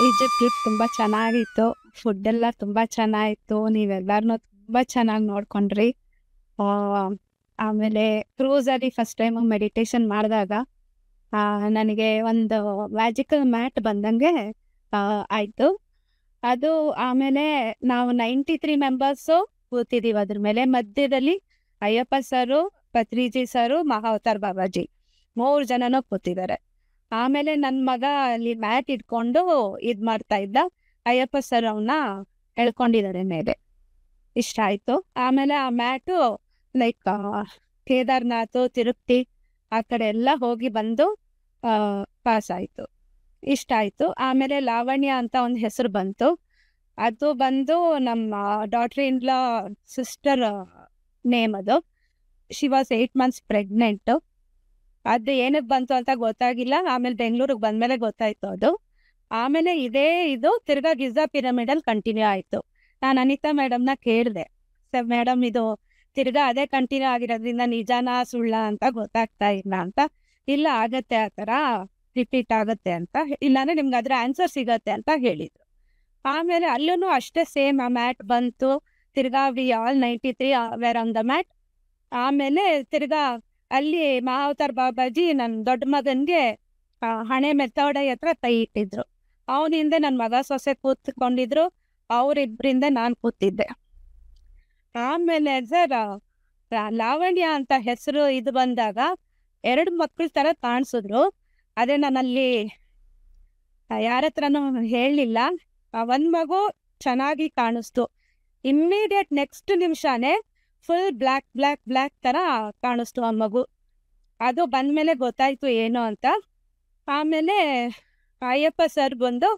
Egypt trip ತುಂಬಾ ಚೆನ್ನಾಗಿತ್ತು. Food ಎಲ್ಲ ತುಂಬಾ ಚೆನ್ನಾಗಿತ್ತು. ನೀವೆಲ್ಲಾರ್ನೂ ತುಂಬಾ ಚೆನ್ನಾಗಿ ನೋಡ್ಕೊಂಡ್ರಿ. ಆ, ಆಮೇಲೆ ಕ್ರೂಸ್ ಅಲ್ಲಿ ಫಸ್ಟ್ ಟೈಮ್ ಮೆಡಿಟೇಷನ್ ಮಾಡಿದಾಗ ನನಗೆ ಒಂದು ಮ್ಯಾಜಿಕಲ್ ಮ್ಯಾಟ್ ಬಂದಂಗೆ ಆಯ್ತು. ಅದು ಆಮೇಲೆ ನಾವು 93 ಮೆಂಬರ್ಸು ಕೂತಿದೀವಿ ಅದ್ರ ಮೇಲೆ. ಮಧ್ಯದಲ್ಲಿ ಅಯ್ಯಪ್ಪ ಸರು, ಪತ್ರಿಜಿ ಸರು, ಮಹಾವತಾರ್ ಬಾಬಾಜಿ 3 ಜನನೂ ಕೂತಿದ್ದಾರೆ. ಆಮೇಲೆ ನನ್ನ ಮಗ ಅಲ್ಲಿ ಮ್ಯಾಟ್ ಇಟ್ಕೊಂಡು ಇದ್ ಮಾಡ್ತಾ ಇದ್ದ. ಅಯ್ಯಪ್ಪ ಸರ್ ಅವನ್ನ ಎಳ್ಕೊಂಡಿದ್ದಾರೆ ಮೇಲೆ. ಇಷ್ಟ ಆಯ್ತು. ಆಮೇಲೆ ಆ ಮ್ಯಾಟು ಲೈಕ್ ಕೇದಾರ್ನಾಥ್, ತಿರುಪತಿ ಆ ಕಡೆ ಎಲ್ಲ ಹೋಗಿ ಬಂದು ಪಾಸ್ ಆಯ್ತು. ಇಷ್ಟ ಆಯ್ತು. ಆಮೇಲೆ ಲಾವಣ್ಯ ಅಂತ ಒಂದು ಹೆಸರು ಬಂತು. ಅದು ಬಂದು ನಮ್ಮ daughter in law sister name ಅದು. She was 8 months pregnant. ಅದು ಏನಕ್ಕೆ ಬಂತು ಅಂತ ಗೊತ್ತಾಗಿಲ್ಲ. ಆಮೇಲೆ ಬೆಂಗಳೂರಿಗೆ ಬಂದ್ಮೇಲೆ ಗೊತ್ತಾಯ್ತು ಅದು. ಆಮೇಲೆ ಇದು ತಿರ್ಗಾ ಗಿಜಾ ಪಿರಮಿಡಲ್ಲಿ ಕಂಟಿನ್ಯೂ ಆಯ್ತು. ನಾನು ಅನಿತಾ ಮೇಡಮ್ನ ಕೇಳಿದೆ, ಸರ್ ಮೇಡಮ್ ಇದು ತಿರ್ಗಾ ಅದೇ ಕಂಟಿನ್ಯೂ ಆಗಿರೋದ್ರಿಂದ ನಿಜಾನಾ ಸುಳ್ಳ ಅಂತ ಗೊತ್ತಾಗ್ತಾ ಇಲ್ಲ ಅಂತ. ಇಲ್ಲ ಆಗತ್ತೆ, ಆ ಥರ ರಿಪೀಟ್ ಆಗತ್ತೆ ಅಂತ, ಇಲ್ಲಾಂದ್ರೆ ನಿಮ್ಗೆ ಅದ್ರ ಆನ್ಸರ್ ಸಿಗತ್ತೆ ಅಂತ ಹೇಳಿದ್ರು. ಆಮೇಲೆ ಅಲ್ಲೂ ಅಷ್ಟೇ ಸೇಮ್ ಆ ಮ್ಯಾಟ್ ಬಂತು. ತಿರ್ಗಾ we all 93 wear on the mat. ಆಮೇಲೆ ತಿರ್ಗಾ ಅಲ್ಲಿ ಮಹಾವತಾರ್ ಬಾಬಾಜಿ ನನ್ನ ದೊಡ್ಡ ಮಗನ್ಗೆ ಹಣೆ ಮೆತ್ತವಡೆ ಹತ್ರ ಕೈ ಇಟ್ಟಿದ್ರು. ಅವನ ಹಿಂದೆ ನನ್ನ ಮಗ ಸೊಸೆ ಕೂತ್ಕೊಂಡಿದ್ರು. ಅವರಿಬ್ಬರಿಂದ ನಾನು ಕೂತಿದ್ದೆ. ಆಮೇಲೆ ಸರ್ ಲಾವಣ್ಯ ಅಂತ ಹೆಸರು ಇದು ಬಂದಾಗ 2 ಮಕ್ಕಳ ಥರ ಕಾಣಿಸಿದ್ರು. ಅದೇ ನಾನಲ್ಲಿ ಯಾರ ಹತ್ರನೂ ಹೇಳಲಿಲ್ಲ. ಒಂದು ಮಗು ಚೆನ್ನಾಗಿ ಕಾಣಿಸ್ತು. ಇಮ್ಮಿಡಿಯೇಟ್ ನೆಕ್ಸ್ಟ್ ನಿಮಿಷನೇ ಫುಲ್ ಬ್ಲ್ಯಾಕ್ ಬ್ಲ್ಯಾಕ್ ಬ್ಲ್ಯಾಕ್ ಥರ ಕಾಣಿಸ್ತು ಆ ಮಗು. ಅದು ಬಂದಮೇಲೆ ಗೊತ್ತಾಯ್ತು ಏನು ಅಂತ. ಆಮೇಲೆ ಅಯ್ಯಪ್ಪ ಸರ್ ಬಂದು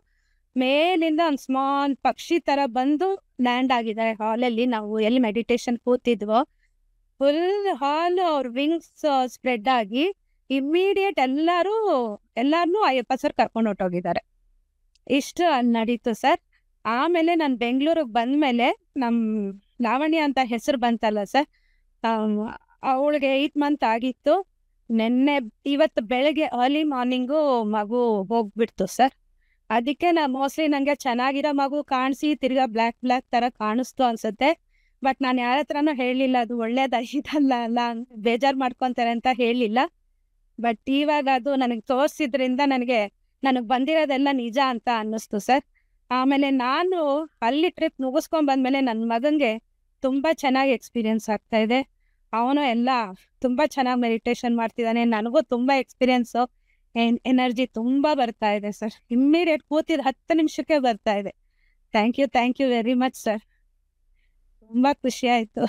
ಮೇಲಿಂದ ಒಂದು ಸ್ಮಾಲ್ ಪಕ್ಷಿ ಥರ ಬಂದು ಲ್ಯಾಂಡ್ ಆಗಿದ್ದಾರೆ ಹಾಲಲ್ಲಿ. ನಾವು ಎಲ್ಲಿ ಮೆಡಿಟೇಷನ್ ಕೂತಿದ್ವೋ ಫುಲ್ ಹಾಲ್ ಅವ್ರ ವಿಂಗ್ಸ್ ಸ್ಪ್ರೆಡ್ ಆಗಿ ಇಮ್ಮಿಡಿಯೇಟ್ ಎಲ್ಲಾರನ್ನೂ ಅಯ್ಯಪ್ಪ ಸರ್ ಕರ್ಕೊಂಡು ಹೊಟ್ಟೋಗಿದ್ದಾರೆ. ಇಷ್ಟು ಅಲ್ಲಿ ನಡೀತು ಸರ್. ಆಮೇಲೆ ನಾನು ಬೆಂಗಳೂರಿಗೆ ಬಂದಮೇಲೆ ನಮ್ಮ ಲಾವಣ್ಯ ಅಂತ ಹೆಸರು ಬಂತಲ್ಲ ಸರ್, ಅವಳಿಗೆ 8 months ಆಗಿತ್ತು. ಇವತ್ತು ಬೆಳಗ್ಗೆ ಅರ್ಲಿ ಮಾರ್ನಿಂಗು ಮಗು ಹೋಗ್ಬಿಡ್ತು ಸರ್. ಅದಕ್ಕೆ ಮೋಸ್ಟ್ಲಿ ನನಗೆ ಚೆನ್ನಾಗಿರೋ ಮಗು ಕಾಣಿಸಿ ತಿರ್ಗಾ ಬ್ಲ್ಯಾಕ್ ಬ್ಲ್ಯಾಕ್ ಥರ ಕಾಣಿಸ್ತು ಅನ್ಸುತ್ತೆ. ಬಟ್ ನಾನು ಯಾರ ಹತ್ರನೂ ಹೇಳಲಿಲ್ಲ, ಅದು ಒಳ್ಳೇದಾಗಿದಲ್ಲ ಅಲ್ಲ ಬೇಜಾರು ಮಾಡ್ಕೊತಾರೆ ಅಂತ ಹೇಳಲಿಲ್ಲ. ಬಟ್ ಇವಾಗ ಅದು ನನಗೆ ತೋರಿಸಿದ್ರಿಂದ ನನಗೆ ಬಂದಿರೋದೆಲ್ಲ ನಿಜ ಅಂತ ಅನ್ನಿಸ್ತು ಸರ್. ಆಮೇಲೆ ನಾನು ಅಲ್ಲಿ ಟ್ರಿಪ್ ಮುಗಿಸ್ಕೊಂಡು ಬಂದಮೇಲೆ ನನ್ನ ಮಗನಿಗೆ ತುಂಬ ಚೆನ್ನಾಗಿ ಎಕ್ಸ್ಪೀರಿಯನ್ಸ್ ಆಗ್ತಾ ಇದೆ. ಅವನು ಎಲ್ಲ ತುಂಬ ಚೆನ್ನಾಗಿ ಮೆಡಿಟೇಷನ್ ಮಾಡ್ತಿದ್ದಾನೆ. ನನಗೂ ತುಂಬ ಎಕ್ಸ್ಪೀರಿಯನ್ಸು, ಎನರ್ಜಿ ತುಂಬ ಬರ್ತಾ ಇದೆ ಸರ್. ಇಮ್ಮಿಡಿಯೇಟ್ ಕೂತಿದ್ದು 10 ನಿಮಿಷಕ್ಕೆ ಬರ್ತಾ ಇದೆ. Thank you very much sir. ತುಂಬ ಖುಷಿ ಆಯಿತು.